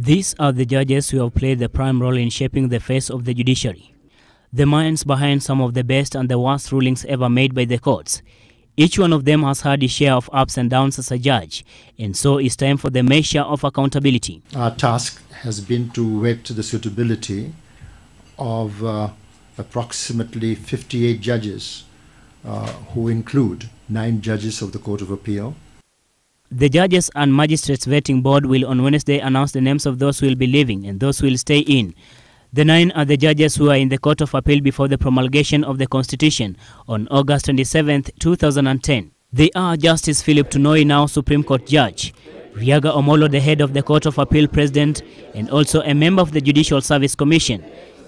These are the judges who have played the prime role in shaping the face of the judiciary. The minds behind some of the best and the worst rulings ever made by the courts. Each one of them has had his share of ups and downs as a judge, and so it's time for the measure of accountability. Our task has been to vet the suitability of approximately 58 judges, who include 9 judges of the Court of Appeal. The Judges and Magistrates Vetting Board will on Wednesday announce the names of those who will be leaving and those who will stay in. The 9 are the judges who are in the Court of Appeal before the promulgation of the Constitution on August 27, 2010. They are Justice Philip Tunoi, now Supreme Court Judge, Riaga Omolo, the head of the Court of Appeal President and also a member of the Judicial Service Commission,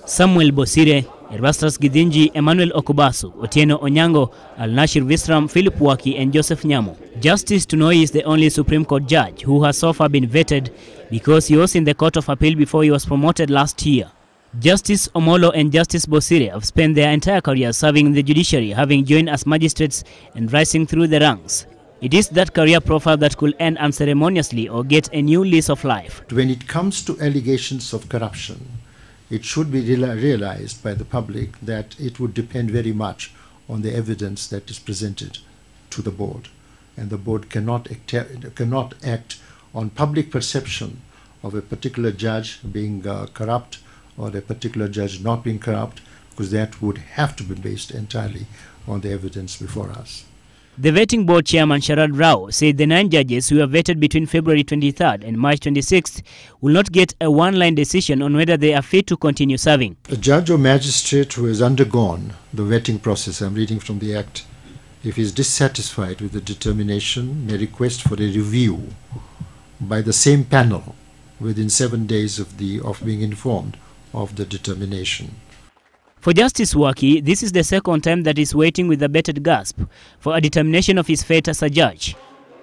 Samuel Bosire, Erastus Gidinji, Emmanuel Okubasu, Otieno Onyango, Al-Nashir Visram, Philip Waki and Joseph Nyamo. Justice Tunoi is the only Supreme Court judge who has so far been vetted because he was in the Court of Appeal before he was promoted last year. Justice Omolo and Justice Bosire have spent their entire career serving in the judiciary, having joined as magistrates and rising through the ranks. It is that career profile that could end unceremoniously or get a new lease of life. When it comes to allegations of corruption, it should be realized by the public that it would depend very much on the evidence that is presented to the board. And the board cannot act on public perception of a particular judge being corrupt or a particular judge not being corrupt, because that would have to be based entirely on the evidence before us. The vetting board chairman Sharad Rao said the 9 judges who are vetted between February 23rd and March 26th will not get a one-line decision on whether they are fit to continue serving. A judge or magistrate who has undergone the vetting process, I'm reading from the Act, if he is dissatisfied with the determination, may request for a review by the same panel within 7 days of being informed of the determination. For Justice Waki, this is the second time that he's waiting with a bated gasp for a determination of his fate as a judge.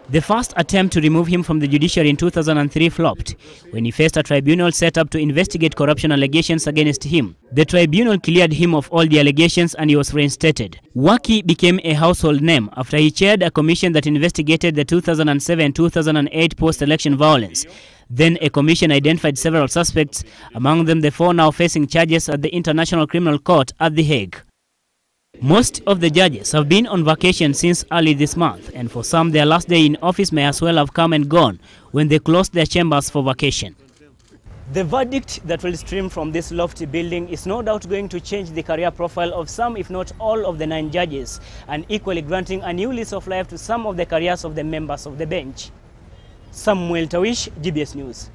The first attempt to remove him from the judiciary in 2003 flopped when he faced a tribunal set up to investigate corruption allegations against him. The tribunal cleared him of all the allegations and he was reinstated. Waki became a household name after he chaired a commission that investigated the 2007-2008 post-election violence. Then a commission identified several suspects, among them the 4 now facing charges at the International Criminal Court at The Hague. Most of the judges have been on vacation since early this month, and for some their last day in office may as well have come and gone when they closed their chambers for vacation. The verdict that will stream from this lofty building is no doubt going to change the career profile of some, if not all, of the 9 judges, and equally granting a new lease of life to some of the careers of the members of the bench. Samuel Tawish, GBS News.